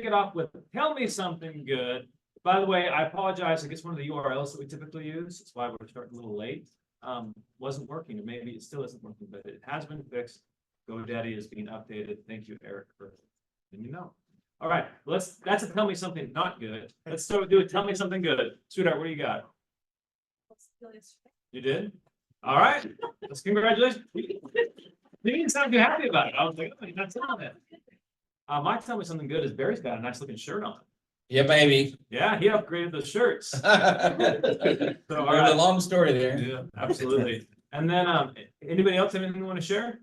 it off with tell me something good. By the way, I apologize. I guess one of the URLs that we typically use, that's why we're starting a little late, wasn't working, or maybe it still isn't working, but it has been fixed. GoDaddy is being updated. Thank you, Eric, for letting me know. All right, that's a tell me something not good. Let's do it. Tell me something good. Sweetheart, what do you got? You did? All right. Let's congratulations. You didn't sound too happy about it. I was like, oh, you're not telling it. My tell me something good is Barry's got a nice looking shirt on. Yeah, baby. Yeah, he upgraded the shirts. So, There's all right. a long story there. Yeah, absolutely. And then, anybody else have anything you want to share?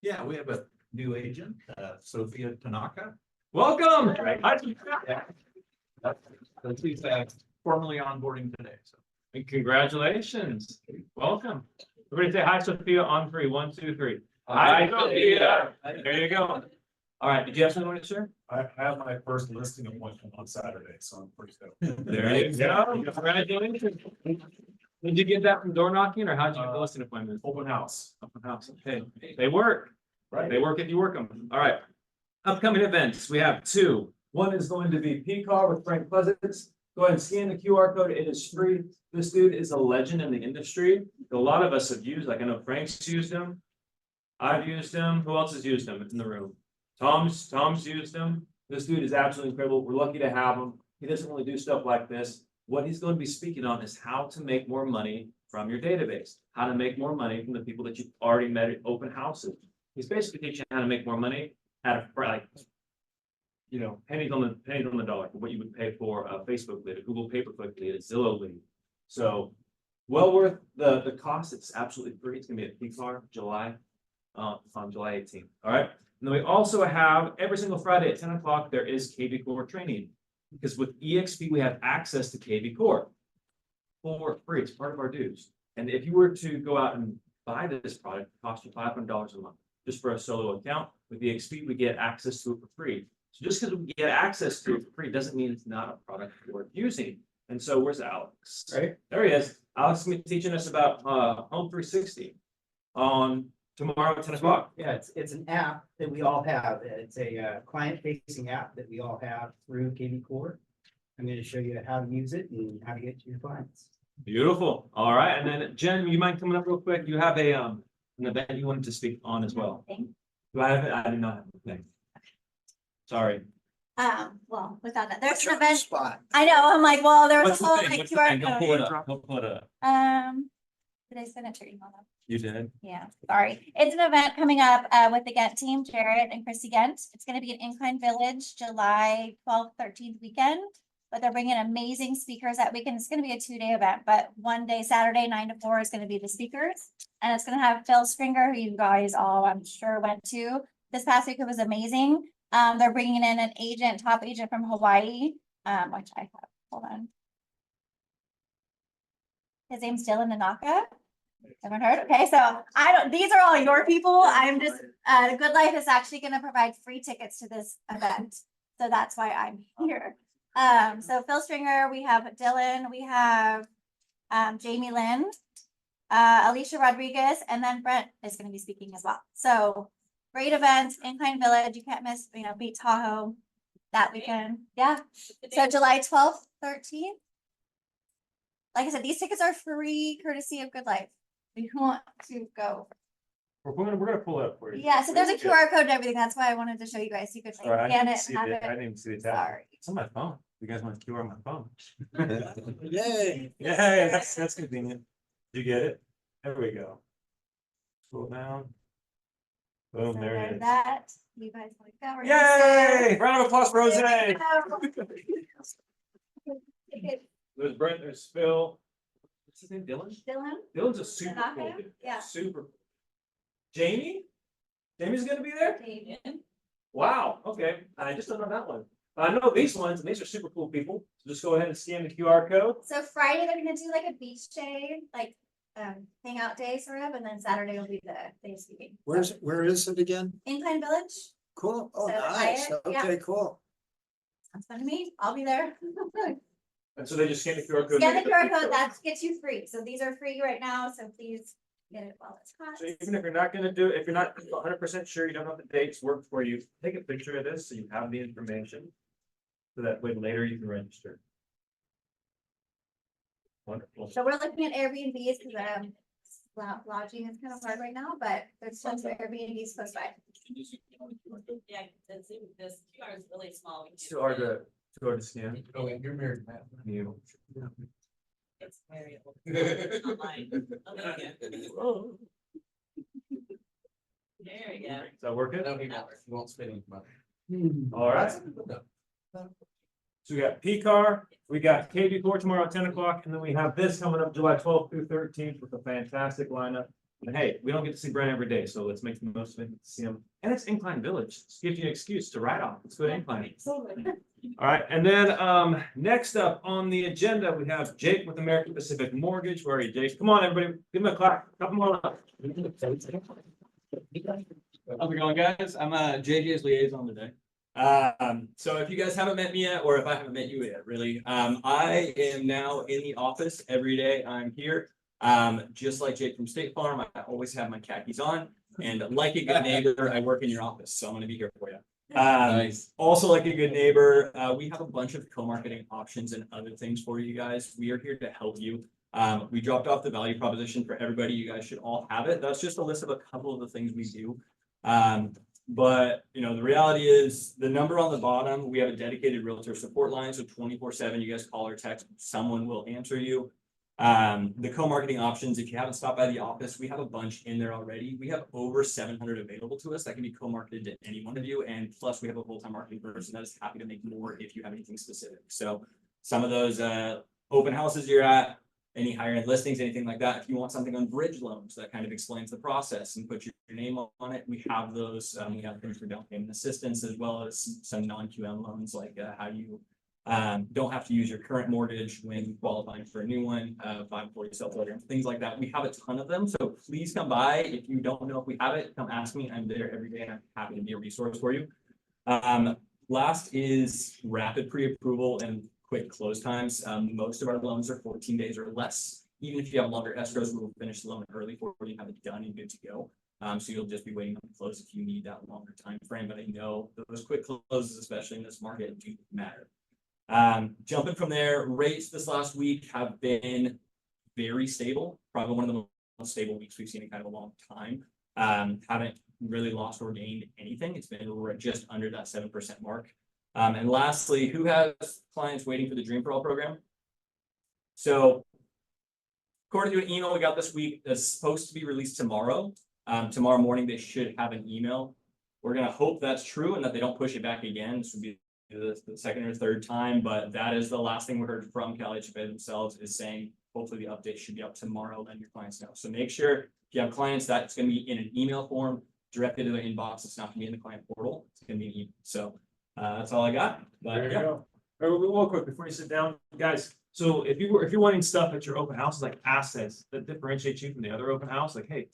Yeah, we have a new agent, Sophia Tanaka. Welcome. Right. Hi. So she's formally onboarding today. So And congratulations. Welcome. Everybody say hi, Sophia, on 3. 1, 2, 3. Hi, Sophia. There you go. All right. Did you have something you want to share? I have my first listing appointment on Saturday, so I'm pretty stoked. There you go. Congratulations. Did you get that from door knocking, or how'd you get the listing appointment? Open house. Open house. Okay. They work. Right. They work if you work them. All right. Upcoming events. We have 2. One is going to be PCAR with Frank Pleasants. Go ahead and scan the QR code. It is free. This dude is a legend in the industry. A lot of us have used, like I know Frank's used him. I've used him. Who else has used him in the room? Tom's used him. This dude is absolutely incredible. We're lucky to have him. He doesn't really do stuff like this. What he's going to be speaking on is how to make more money from your database, how to make more money from the people that you've already met at open houses. He's basically teaching how to make more money at a like, you know, pennies on the dollar for what you would pay for a Facebook lead, a Google pay-per-click lead, a Zillow lead. So well worth the cost. It's absolutely free. It's gonna be at PCAR on July 18th. All right. And then we also have every single Friday at 10 o'clock, there is KV Core training. Because with EXP, we have access to KV Core for free. It's part of our dues. And if you were to go out and buy this product, it costs you $500 a month just for a solo account. With EXP, we get access to it for free. So just because we get access to it for free doesn't mean it's not a product worth using. And so where's Alex? Right there he is. Alex is going to be teaching us about Home 360 on tomorrow at 10 o'clock. Yeah, it's an app that we all have. It's a client-facing app that we all have through KV Core. I'm going to show you how to use it and how to get to your clients. Beautiful. All right. And then Jen, you mind coming up real quick? You have an event you wanted to speak on as well. Do I have it? I did not have the thing. Sorry. Well, without that, there's an event. Spot. I know, I'm like, well, there was What's a the whole thing? like What's the thing? Go QR pull it code. up. Go pull it up. Did I send it to your email though? You did. Yeah, sorry. It's an event coming up with the Ghent team, Jared and Chrissy Ghent. It's gonna be in Incline Village, July 12th, 13th weekend. But they're bringing amazing speakers that weekend. It's gonna be a 2-day event, but one day, Saturday, 9 to 4 is gonna be the speakers. And it's gonna have Phil Springer, who you guys all, I'm sure, went to. This past week, it was amazing. They're bringing in an agent, top agent from Hawaii, which I have, hold on. His name's Dylan Nanaka. Haven't heard? Okay, so these are all your people. I'm just, Good Life is actually gonna provide free tickets to this event. So that's why I'm here. So Phil Stringer, we have Dylan, we have Jamie Lynn, Alicia Rodriguez, and then Brent is gonna be speaking as well. So great events, Incline Village, you can't miss, Beat Tahoe that weekend. Yeah, so July 12th, 13th. Like I said, these tickets are free courtesy of Good Life. If you want to go. We're gonna pull it up for you. Yeah, so there's a QR code and everything. That's why I wanted to show you guys. You could Sorry, I scan didn't it see and have it. I it. didn't even see the tab. Sorry. It's on my phone. You guys want QR on my phone? Yay. Yeah, that's convenient. You get it? There we go. Scroll down. Boom, So there it there's is. that. You guys want to go? We're gonna Yay! Round of applause for Jose. Okay, There's Brent, there's Phil. What's his name? Dylan? Dylan, Dylan's a super Tanaka? cool dude. Yeah. Super. Jamie? Jamie's gonna be there? Damien. Wow, okay. I just don't know that one. I know these ones, and these are super cool people. So just go ahead and scan the QR code. So Friday, they're gonna do like a beach day, like hangout day sort of, and then Saturday will be the day of speaking. Where is it again? Incline Village, Cool. Oh, So nice. Hyatt, yeah. Okay, cool. sounds fun to me. I'll be there. And so they just scan the QR code. Scan the QR code, that gets you free. So these are free right now, so please get it while it's hot. So even if you're not gonna do, if you're not 100% sure, you don't know if the dates work for you, take a picture of this so you have the information. So that way later you can register. Wonderful. So we're looking at Airbnbs because lodging is kind of hard right now, but there's tons of Airbnbs close by. Yeah, this QR is really small. We Too hard to scan. Oh, you're married, Matt. You. It's very online. Oh. There we go. Is that working? No, he won't spend any money. All right. So we got P-Car, we got KB4 tomorrow at 10 o'clock, and then we have this coming up July 12th through 13th with a fantastic lineup. And hey, we don't get to see Brent every day, so let's make the most of it to see him. And it's Incline Village. This gives you an excuse to ride off. Let's go to Incline. All right, and then next up on the agenda, we have Jake with American Pacific Mortgage. Where are you, Jake? Come on, everybody, give him a clap. Couple more. How's it going, guys? I'm JJ's liaison today. So if you guys haven't met me yet, or if I haven't met you yet, really, I am now in the office every day. I'm here. Just like Jake from State Farm, I always have my khakis on, and like a good neighbor, I work in your office, so I'm gonna be here for you. Nice. Also, like a good neighbor, we have a bunch of co-marketing options and other things for you guys. We are here to help you. We dropped off the value proposition for everybody. You guys should all have it. That's just a list of a couple of the things we do. But you know, the reality is the number on the bottom, we have a dedicated realtor support line. So 24/7, you guys call or text, someone will answer you. The co-marketing options, if you haven't stopped by the office, we have a bunch in there already. We have over 700 available to us that can be co-marketed to any one of you. And plus we have a full-time marketing person that is happy to make more if you have anything specific. So some of those open houses you're at, any higher end listings, anything like that. If you want something on bridge loans, that kind of explains the process and put your name on it. We have those. We have things for down payment assistance, as well as some non-QM loans, like how you don't have to use your current mortgage when qualifying for a new one, 540 sell program, things like that. We have a ton of them. So please come by. If you don't know if we have it, come ask me. I'm there every day and I'm happy to be a resource for you. Last is rapid pre-approval and quick close times. Most of our loans are 14 days or less. Even if you have longer escrows, we will finish the loan early for you, have it done and good to go. So you'll just be waiting on the close if you need that longer time frame. But I know those quick closes, especially in this market, do matter. Jumping from there, rates this last week have been very stable. Probably one of the most stable weeks we've seen in kind of a long time. Haven't really lost or gained anything. It's been just under that 7% mark. And lastly, who has clients waiting for the Dream for All program? So according to an email we got this week, that's supposed to be released tomorrow. Tomorrow morning, they should have an email. We're going to hope that's true and that they don't push it back again. This would be the second or third time, but that is the last thing we heard from CalHFA themselves, is saying hopefully the update should be up tomorrow, letting your clients know. So make sure if you have clients that it's going to be in an email form directly to their inbox. It's not going to be in the client portal. It's going to be an email. So that's all I got. But There you yeah. go. Real quick before you sit down, guys. So if you're wanting stuff at your open houses, like assets that differentiate you from the other open house, like, hey,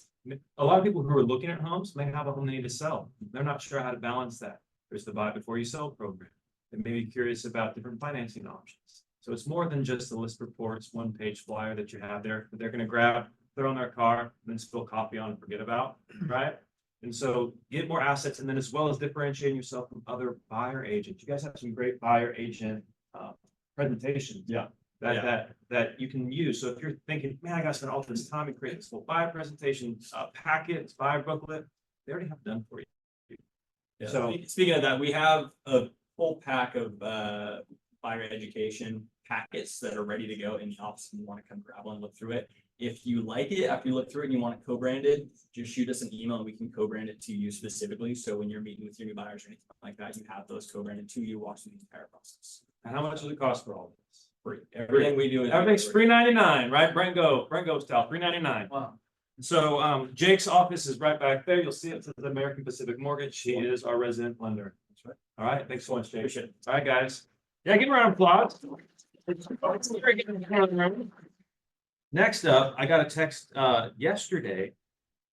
a lot of people who are looking at homes may have a home they need to sell. They're not sure how to balance that. There's the buy before you sell program. They may be curious about different financing options. So it's more than just the list reports, one-page flyer that you have there that they're going to grab, throw in their car, and then spill coffee on and forget about, right? And so get more assets, and then as well as differentiating yourself from other buyer agents. You guys have some great buyer agent presentations. Yeah. That you can use. So if you're thinking, man, I got to spend all this time and create this full buyer presentation, packet, buyer booklet, they already have it done for you. Yeah. So Speaking of that, we have a full pack of buyer education packets that are ready to go in the office if you want to come grab one, look through it. If you like it, after you look through it and you want it co-branded, just shoot us an email and we can co-brand it to you specifically. So when you're meeting with your new buyers or anything like that, you have those co-branded to you, watch the entire process. and how much does it cost for all this? Free. Everything we do is Everything's $3.99, right? Brent Gove style, $3.99. Wow. So Jake's office is right back there. You'll see it says American Pacific Mortgage. He is our resident lender. That's right. All right, thanks so much, Jake. Appreciate it. All right, guys. Yeah, give a round of applause. Next up, I got a text yesterday.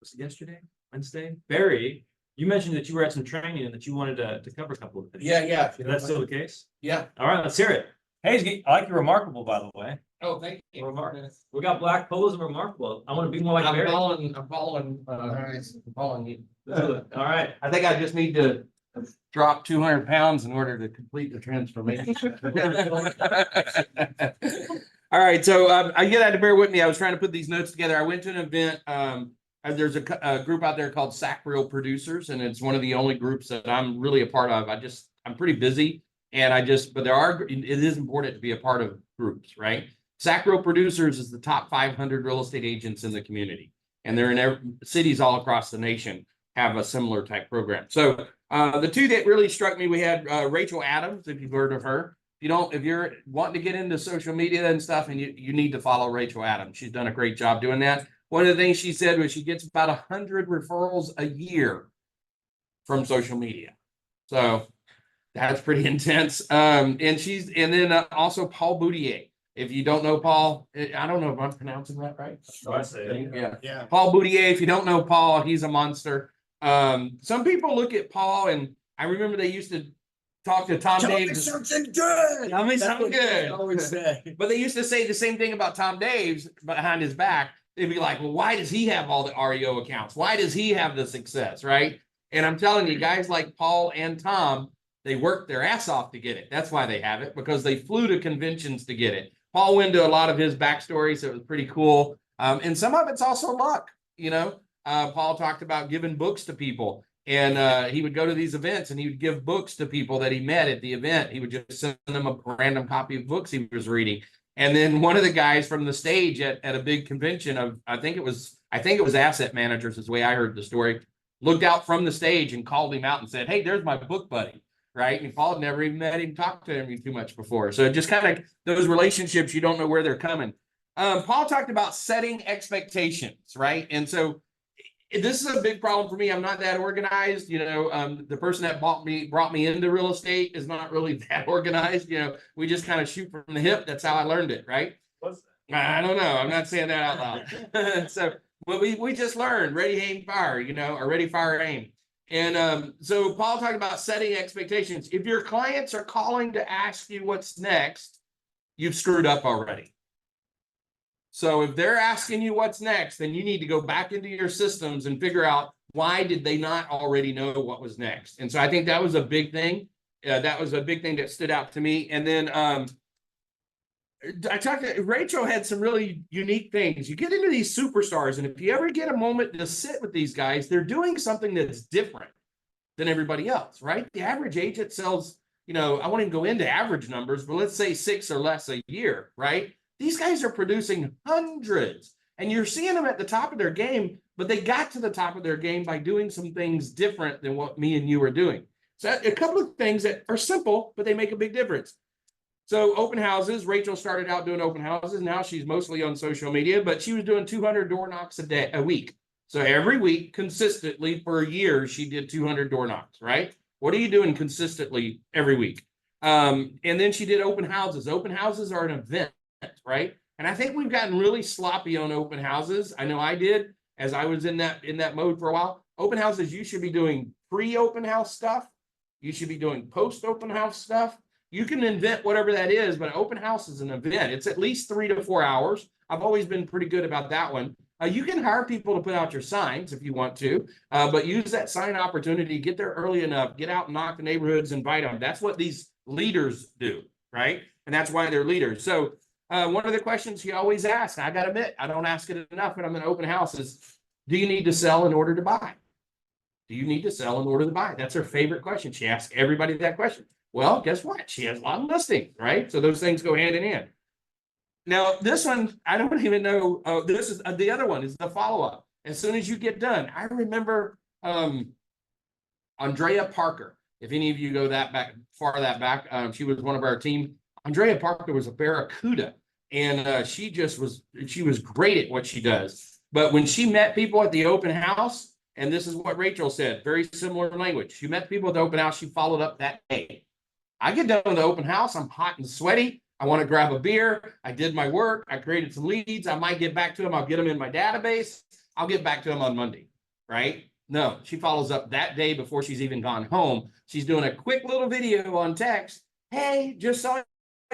Was it yesterday? Wednesday? Barry, you mentioned that you were at some training and that you wanted to cover a couple of things. Yeah, yeah. if you Is don't that still mind. the case? Yeah. All right, let's hear it. Hey, I like your Remarkable, by the way. Oh, thank you. We got black polos and Remarkable. I want to be more like I'm Barry. following you. All right. I think I just need to drop 200 pounds in order to complete the transformation. All right, so you had to bear with me. I was trying to put these notes together. I went to an event. There's a group out there called Sac Reel Producers, and it's one of the only groups that I'm really a part of. I'm pretty busy, and but it is important to be a part of groups, right? Sac Reel Producers is the top 500 real estate agents in the community, and they're in cities all across the nation have a similar type program. So the two that really struck me, we had Rachel Adams, if you've heard of her. If you're wanting to get into social media and stuff, and you need to follow Rachel Adams. She's done a great job doing that. One of the things she said was she gets about 100 referrals a year from social media. So that's pretty intense. And then also Paul Boudier. If you don't know Paul, I don't know if I'm pronouncing that right. Oh, I say it. Yeah. Yeah. Paul Boudier, if you don't know Paul, he's a monster. Some people look at Paul, and I remember they used to talk to Tom Davis. Something good. Tell me something good. Always say. But they used to say the same thing about Tom Daves behind his back. They'd be like, well, why does he have all the REO accounts? Why does he have the success, right? And I'm telling you, guys like Paul and Tom, they worked their ass off to get it. That's why they have it, because they flew to conventions to get it. Paul went into a lot of his backstory, so it was pretty cool. And some of it's also luck, Paul talked about giving books to people. And he would go to these events and he would give books to people that he met at the event. He would just send them a random copy of books he was reading. And then one of the guys from the stage at a big convention of, I think it was asset managers, is the way I heard the story, looked out from the stage and called him out and said, hey, there's my book buddy. Right. And Paul had never even met him, talked to him too much before. So just kind of those relationships, you don't know where they're coming. Paul talked about setting expectations. Right. And so this is a big problem for me. I'm not that organized. The person that brought me into real estate is not really that organized. We just kind of shoot from the hip. That's how I learned it. Right. What's I don't know. I'm not saying that out loud. So but we just learned ready, aim, fire, or ready, fire, aim. And so Paul talked about setting expectations. If your clients are calling to ask you what's next, you've screwed up already. So if they're asking you what's next, then you need to go back into your systems and figure out why did they not already know what was next. And so I think that was a big thing. That was a big thing that stood out to me. And then Rachel had some really unique things. You get into these superstars, and if you ever get a moment to sit with these guys, they're doing something that's different than everybody else, right? The average agent sells, I won't even go into average numbers, but let's say 6 or less a year, right? These guys are producing hundreds, and you're seeing them at the top of their game, but they got to the top of their game by doing some things different than what me and you are doing. So a couple of things that are simple, but they make a big difference. So open houses, Rachel started out doing open houses. Now she's mostly on social media, but she was doing 200 door knocks a week. So every week, consistently for a year, she did 200 door knocks, right? What are you doing consistently every week? And then she did open houses. Open houses are an event, right? And I think we've gotten really sloppy on open houses. I know I did, as I was in that mode for a while. Open houses, you should be doing pre-open house stuff. You should be doing post-open house stuff. You can invent whatever that is, but open house is an event. It's at least 3 to 4 hours. I've always been pretty good about that one. You can hire people to put out your signs if you want to, but use that sign opportunity, get there early enough, get out and knock the neighborhoods, invite them. That's what these leaders do, right? And that's why they're leaders. So one of the questions she always asks, I got to admit, I don't ask it enough when I'm in open house, is, do you need to sell in order to buy? Do you need to sell in order to buy? That's her favorite question. She asks everybody that question. Well, guess what? She has a lot of listings, right? So those things go hand in hand. Now, this one, I don't even know. This is the other one is the follow-up. As soon as you get done, I remember Andrea Parker. If any of you go that back, she was one of our team. Andrea Parker was a Barracuda, and she was great at what she does. But when she met people at the open house, and this is what Rachel said, very similar language. She met people at the open house. She followed up that day. I get done with the open house. I'm hot and sweaty. I want to grab a beer. I did my work. I created some leads. I might get back to them. I'll get them in my database. I'll get back to them on Monday, right? No, she follows up that day before she's even gone home. She's doing a quick little video on text. Hey, just saw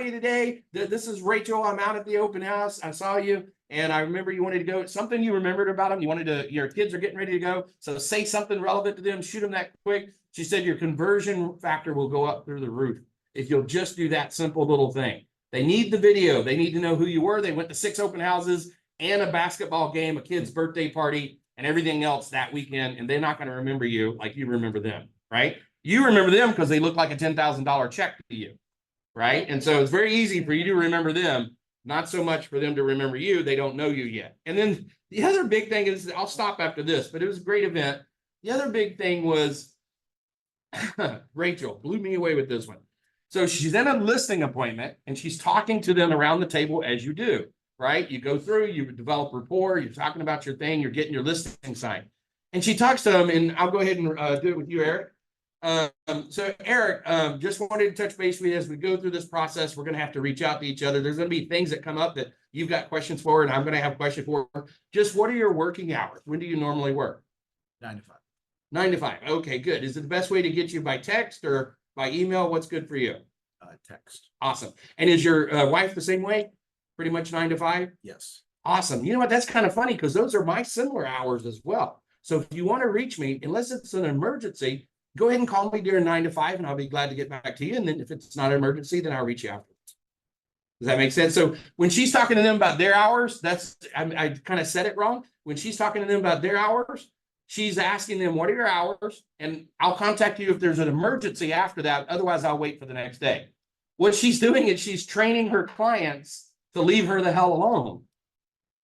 you today. This is Rachel. I'm out at the open house. I saw you. And I remember you wanted to go, something you remembered about them. You wanted to, your kids are getting ready to go. So say something relevant to them, shoot them that quick. She said your conversion factor will go up through the roof if you'll just do that simple little thing. They need the video. They need to know who you were. They went to 6 open houses and a basketball game, a kid's birthday party, and everything else that weekend. And they're not going to remember you like you remember them, right? You remember them because they look like a $10,000 check to you, right? And so it's very easy for you to remember them, not so much for them to remember you. They don't know you yet. And then the other big thing is, I'll stop after this, but it was a great event. The other big thing was Rachel blew me away with this one. So she's in a listing appointment and she's talking to them around the table as you do, right? You go through, you develop rapport, you're talking about your thing, you're getting your listing signed. And she talks to them, and I'll go ahead and do it with you, Eric. So Eric, just wanted to touch base with you as we go through this process. We're going to have to reach out to each other. There's going to be things that come up that you've got questions for, and I'm going to have questions for. Just what are your working hours? When do you normally work? 9 to 5. 9 to 5. Okay, good. Is it the best way to get you by text or by email? What's good for you? Text. Awesome. And is your wife the same way? Pretty much 9 to 5? Yes. Awesome. You know what? That's kind of funny because those are my similar hours as well. So if you want to reach me, unless it's an emergency, go ahead and call me during 9 to 5 and I'll be glad to get back to you. And then if it's not an emergency, then I'll reach you afterwards. Does that make sense? So when she's talking to them about their hours, I kind of said it wrong. When she's talking to them about their hours, she's asking them, what are your hours? And I'll contact you if there's an emergency after that. Otherwise, I'll wait for the next day. What she's doing is she's training her clients to leave her the hell alone,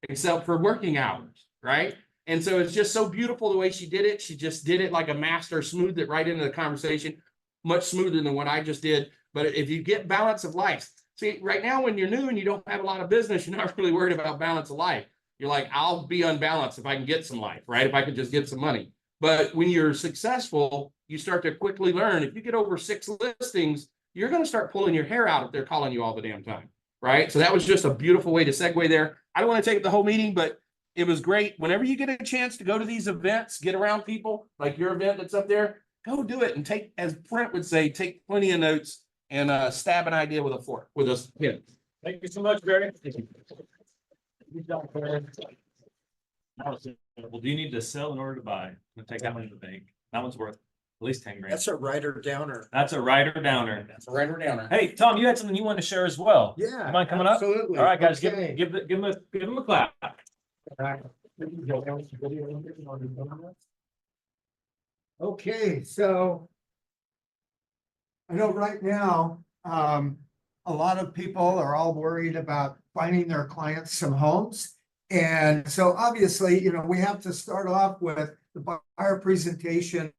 except for working hours, right? And so it's just so beautiful the way she did it. She just did it like a master, smoothed it right into the conversation, much smoother than what I just did. But if you get balance of life, see, right now when you're new and you don't have a lot of business, you're not really worried about balance of life. You're like, I'll be unbalanced if I can get some life, right? If I can just get some money. But when you're successful, you start to quickly learn. If you get over 6 listings, you're going to start pulling your hair out if they're calling you all the damn time, right? So that was just a beautiful way to segue there. I don't want to take the whole meeting, but it was great. Whenever you get a chance to go to these events, get around people like your event that's up there, go do it and take, as Brent would say, take plenty of notes and stab an idea with a fork, with a pin. Thank you so much, Barry. Good job, Barry. Well, do you need to sell in order to buy? I'm gonna take that one to the bank. That one's worth at least 10 grand. That's a writer downer. That's a rider downer. That's a writer downer. Hey, Tom, you had something you want to share as well. Yeah. You mind coming up? Absolutely. All right, guys, Okay. give him a clap. Okay, so I know right now, a lot of people are all worried about finding their clients some homes. And so obviously, we have to start off with the buyer presentation,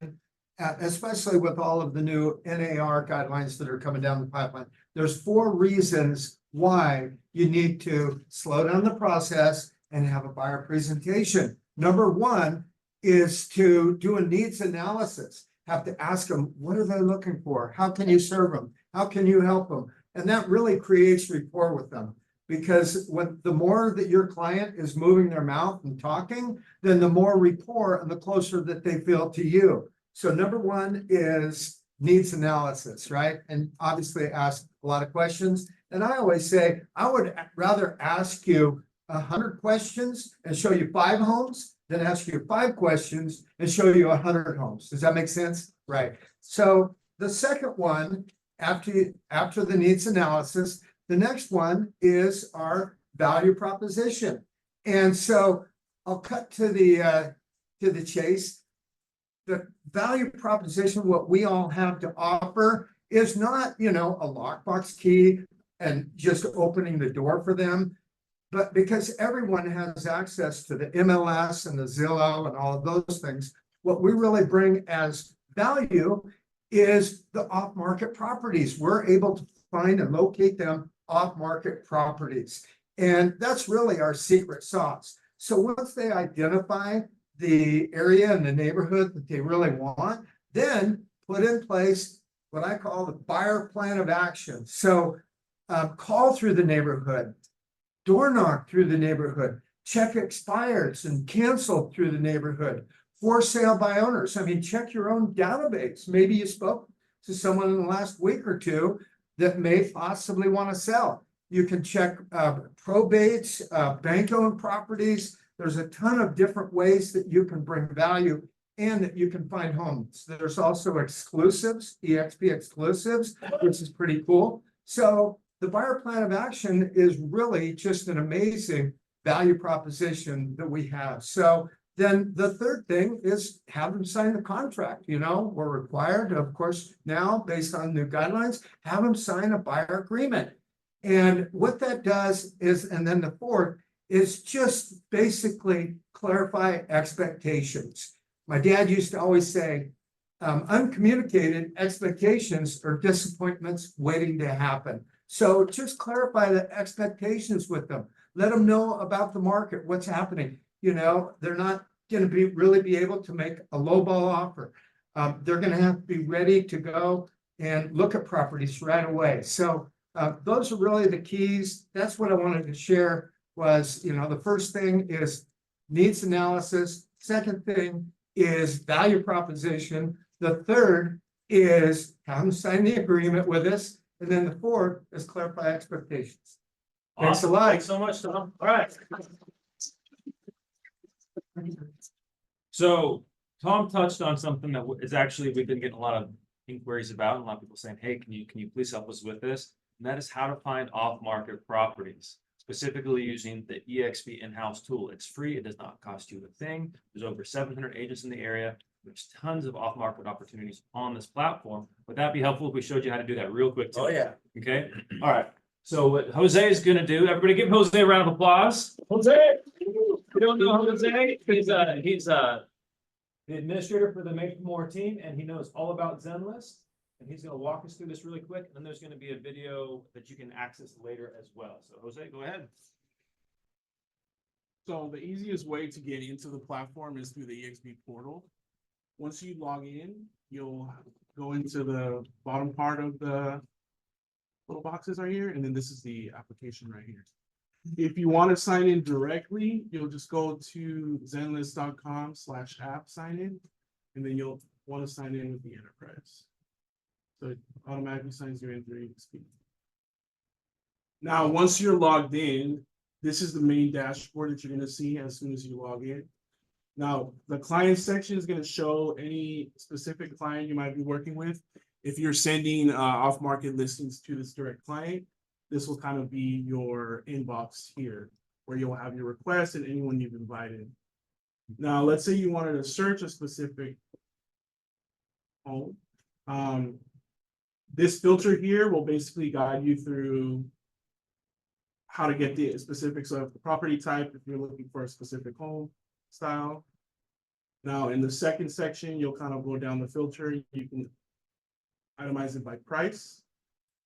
especially with all of the new NAR guidelines that are coming down the pipeline. There's 4 reasons why you need to slow down the process and have a buyer presentation. Number 1 is to do a needs analysis. Have to ask them, what are they looking for? How can you serve them? How can you help them? And that really creates rapport with them. Because the more that your client is moving their mouth and talking, then the more rapport and the closer that they feel to you. So number 1 is needs analysis, right? And obviously ask a lot of questions. And I always say, I would rather ask you 100 questions and show you 5 homes than ask you 5 questions and show you 100 homes. Does that make sense? Right. So the second one, after the needs analysis, the next one is our value proposition. And so I'll cut to the chase. The value proposition, what we all have to offer is not, a lockbox key and just opening the door for them, but because everyone has access to the MLS and the Zillow and all of those things, what we really bring as value is the off-market properties. We're able to find and locate them off-market properties. And that's really our secret sauce. So once they identify the area and the neighborhood that they really want, then put in place what I call the buyer plan of action. So call through the neighborhood, door knock through the neighborhood, check expires and cancel through the neighborhood, for sale by owners. I mean, check your own database. Maybe you spoke to someone in the last week or two that may possibly want to sell. You can check probates, bank-owned properties. There's a ton of different ways that you can bring value and that you can find homes. There's also exclusives, EXP exclusives, which is pretty cool. So the buyer plan of action is really just an amazing value proposition that we have. So then the third thing is have them sign the contract. You know, we're required, of course, now based on new guidelines, have them sign a buyer agreement. And what that does is, and then the fourth is just basically clarify expectations. My dad used to always say, uncommunicated expectations are disappointments waiting to happen. So just clarify the expectations with them. Let them know about the market, what's happening. You know, they're not going to really be able to make a lowball offer. They're going to have to be ready to go and look at properties right away. So those are really the keys. That's what I wanted to share was, you know, the first thing is needs analysis. Second thing is value proposition. The third is have them sign the agreement with us. And then the fourth is clarify expectations. Thanks a Awesome. lot. Thanks so much, Tom. All right. So Tom touched on something that is actually, we've been getting a lot of inquiries about, and a lot of people saying, hey, can you please help us with this? And that is how to find off-market properties, specifically using the EXP in-house tool. It's free. It does not cost you a thing. There's over 700 agents in the area. There's tons of off-market opportunities on this platform. Would that be helpful if we showed you how to do that real quick? Oh, today? yeah. Okay. All right. So what Jose is going to do, everybody give Jose a round of applause. Jose, you don't know Jose? He's the administrator for the Make More team, and he knows all about ZenList. And he's going to walk us through this really quick. And then there's going to be a video that you can access later as well. So Jose, go ahead. So the easiest way to get into the platform is through the EXP portal. Once you log in, you'll go into the bottom part of the little boxes right here, and then this is the application right here. If you want to sign in directly, you'll just go to zenlist.com/app sign in, and then you'll want to sign in with the enterprise. So it automatically signs you in through EXP. Now, once you're logged in, this is the main dashboard that you're going to see as soon as you log in. Now, the client section is going to show any specific client you might be working with. If you're sending off-market listings to this direct client, this will kind of be your inbox here, where you'll have your requests and anyone you've invited. Now, let's say you wanted to search a specific home. This filter here will basically guide you through how to get the specifics of the property type if you're looking for a specific home style. Now, in the second section, you'll kind of go down the filter. You can itemize it by price.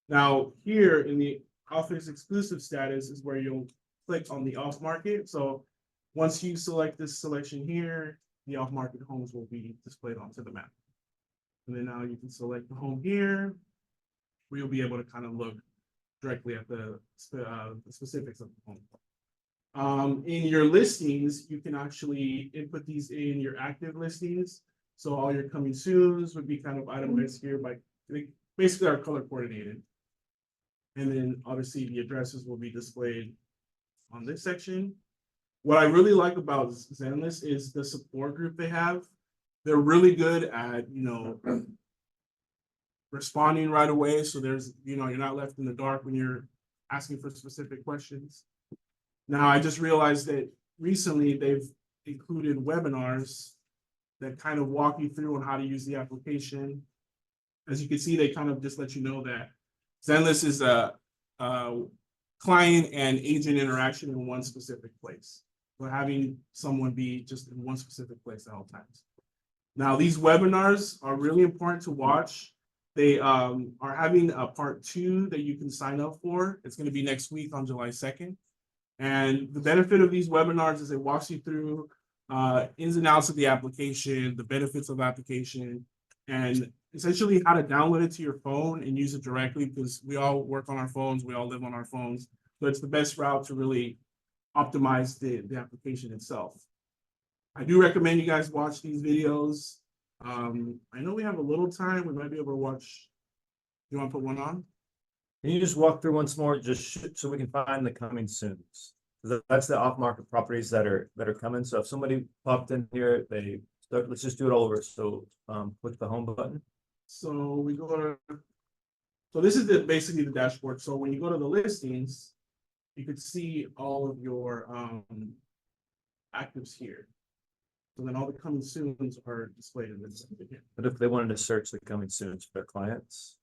Now, here in the office exclusive status is where you'll click on the off market. So once you select this selection here, the off market homes will be displayed onto the map. And then now you can select the home here, where you'll be able to kind of look directly at the specifics of the home. In your listings, you can actually input these in your active listings. So all your coming soons would be kind of itemized here by, they basically are color coordinated. And then obviously the addresses will be displayed on this section. What I really like about ZenList is the support group they have. They're really good at, responding right away. So there's, you're not left in the dark when you're asking for specific questions. Now, I just realized that recently they've included webinars that kind of walk you through on how to use the application. As you can see, they kind of just let you know that ZenList is a client and agent interaction in one specific place. We're having someone be just in one specific place at all times. Now, these webinars are really important to watch. They are having a part 2 that you can sign up for. It's going to be next week on July 2nd. And the benefit of these webinars is it walks you through ins and outs of the application, the benefits of the application, and essentially how to download it to your phone and use it directly, because we all work on our phones, we all live on our phones. So it's the best route to really optimize the application itself. I do recommend you guys watch these videos. I know we have a little time. We might be able to watch. You want to put one on? Can you just walk through once more, so we can find the coming soons? That's the off-market properties that are coming. So if somebody popped in here, let's just do it all over. So, click the home button. So we go to, so this is basically the dashboard. So when you go to the listings, you could see all of your actives here. So then all the coming soons are displayed in this. But if they wanted to search the coming soons for their clients,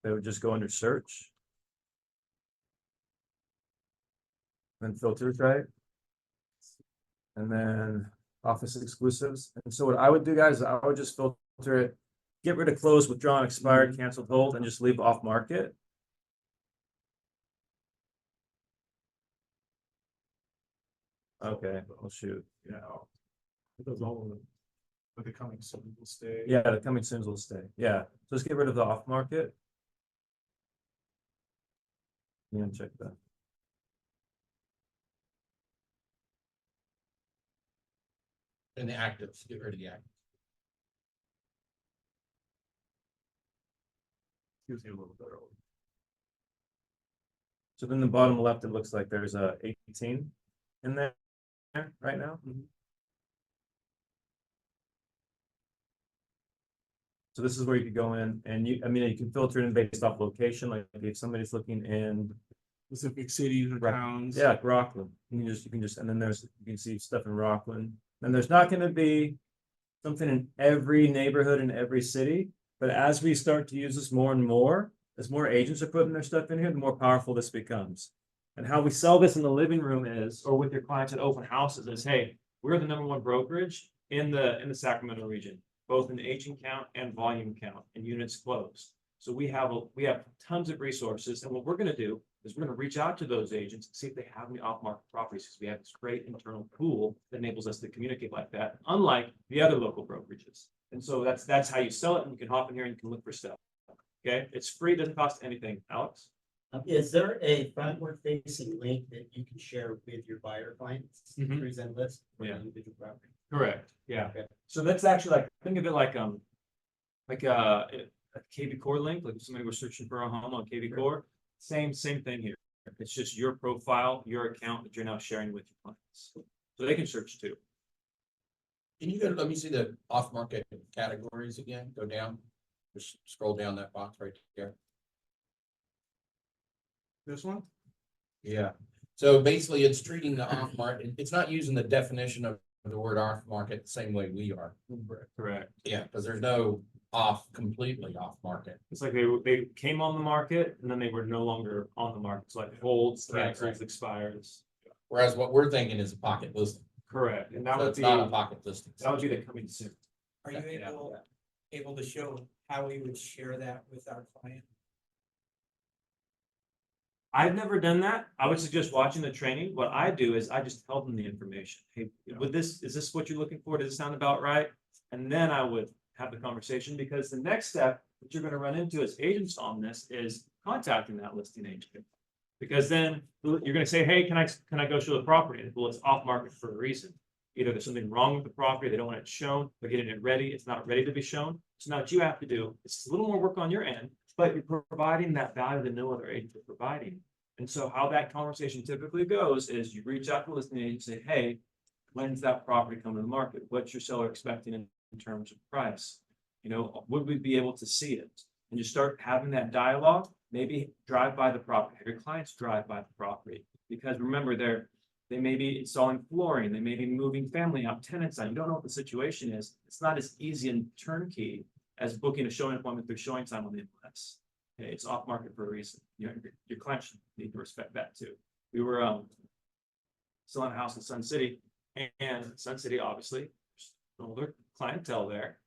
they would just go under search. Then filters, right? And then office exclusives. And so what I would do, guys, I would just filter it, get rid of closed, withdrawn, expired, canceled, hold, and just leave off market. Okay, I'll shoot. Yeah. It does all of them. But the coming soon will stay. Yeah, the coming soons will stay. Yeah, so let's get rid of the off market. Yeah, check that. And the actives, get rid of the actives. Gives you a little bit of. So then the bottom left, it looks like there's a 18 in there right now. So this is where you could go in and you can filter it in based off location, like if somebody's looking in Specific cities or towns. yeah, Rockland, you can just, and then you can see stuff in Rockland. And there's not gonna be something in every neighborhood in every city, but as we start to use this more and more, as more agents are putting their stuff in here, the more powerful this becomes. And how we sell this in the living room is, or with your clients at open houses is, hey, we're the #1 brokerage in the Sacramento region, both in agent count and volume count and units closed. So we have tons of resources, and what we're gonna do is we're gonna reach out to those agents and see if they have any off-market properties, because we have this great internal pool that enables us to communicate like that, unlike the other local brokerages. And so that's how you sell it, and you can hop in here and you can look for stuff. Okay, it's free, doesn't cost anything. Alex? Is there a frontward facing link that you can share with your buyer clients? Mhm. Present list for Yeah. individual property? Correct, yeah. Okay. So that's actually like, think of it like a KB Core link, like if somebody was searching for a home on KB Core, same thing here. It's just your profile, your account that you're now sharing with your clients. So they can search too. Can you let me see the off-market categories again? Go down. Just scroll down that box right there. This one? Yeah. So basically it's treating the off-market, it's not using the definition of the word off-market the same way we are. Correct. Yeah, because there's no completely off-market. It's like they came on the market and then they were no longer on the market. It's like holds, Right, cancels, right. expires. Whereas what we're thinking is a pocket listing. Correct. And that So would it's be, not a pocket listing. that would be the coming soon. Are you able to show how we would share that with our client? I've never done that. I would suggest watching the training. What I do is I just tell them the information. Hey, is this what you're looking for? Does it sound about right? And then I would have the conversation, because the next step that you're going to run into as agents on this is contacting that listing agent. Because then you're going to say, hey, can I go show the property? Well, it's off market for a reason. Either there's something wrong with the property, they don't want it shown, they're getting it ready, it's not ready to be shown. So now what you have to do, it's a little more work on your end, but you're providing that value that no other agent is providing. And so how that conversation typically goes is you reach out to the listing agent and say, hey, when's that property coming to the market? What's your seller expecting in terms of price? You know, would we be able to see it? And you start having that dialogue, maybe drive by the property, have your clients drive by the property. Because remember, they may be installing flooring, they may be moving family out, tenants out. You don't know what the situation is. It's not as easy and turnkey as booking a showing appointment through showing time on the MLS. Okay, it's off market for a reason. You know, your clients need to respect that too. We were selling a house in Sun City, and Sun City, obviously, there's older clientele there.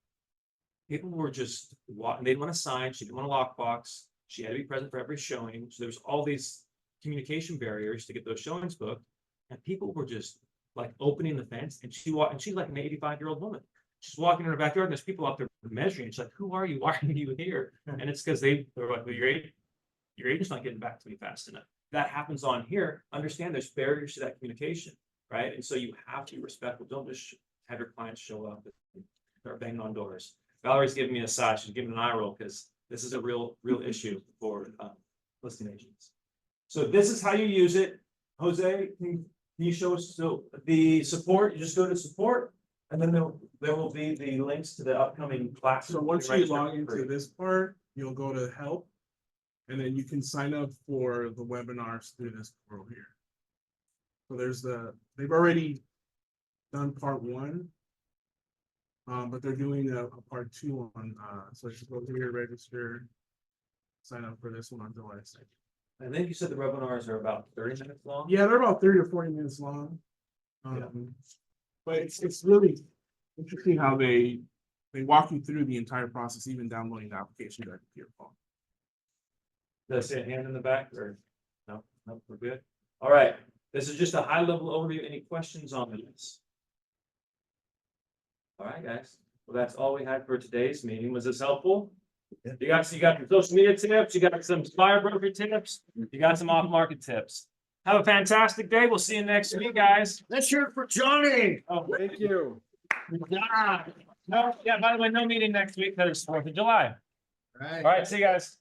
People were just walking, they didn't want to sign, she didn't want a lockbox, she had to be present for every showing. So there's all these communication barriers to get those showings booked. And people were just like opening the fence, and she's like an 85-year-old woman. She's walking in her backyard, and there's people out there measuring. She's like, who are you? Why are you here? And it's because they're like, well, your agent's not getting back to me fast enough. That happens on here. Understand there's barriers to that communication, right? And so you have to be respectful. Don't just have your clients show up and start banging on doors. Valerie's giving me a side. She's giving an eye roll because this is a real issue for listing agents. So this is how you use it. Jose, can you show us, so the support, you just go to support, and then there will be the links to the upcoming classes. So once you register log for into free. this part, you'll go to help. And then you can sign up for the webinars through this portal here. So they've already done part one. But they're doing a part two on, so just go here, register. Sign up for this one on July 2nd. I think you said the webinars are about 30 minutes long. Yeah, they're about 30 or 40 minutes long. But it's really interesting how they walk you through the entire process, even downloading the application directly to your phone. Does it say hand in the back or? No, we're good. All right, this is just a high level overview. Any questions on this? All right, guys. Well, that's all we had for today's meeting. Was this helpful? You got some social media tips, you got some buyer broker tips, you got some off market tips. Have a fantastic day. We'll see you next week, guys. Let's hear it for Johnny. Oh, thank you. No, yeah, by the way, no meeting next week because it's 4th of July. All right, see you guys.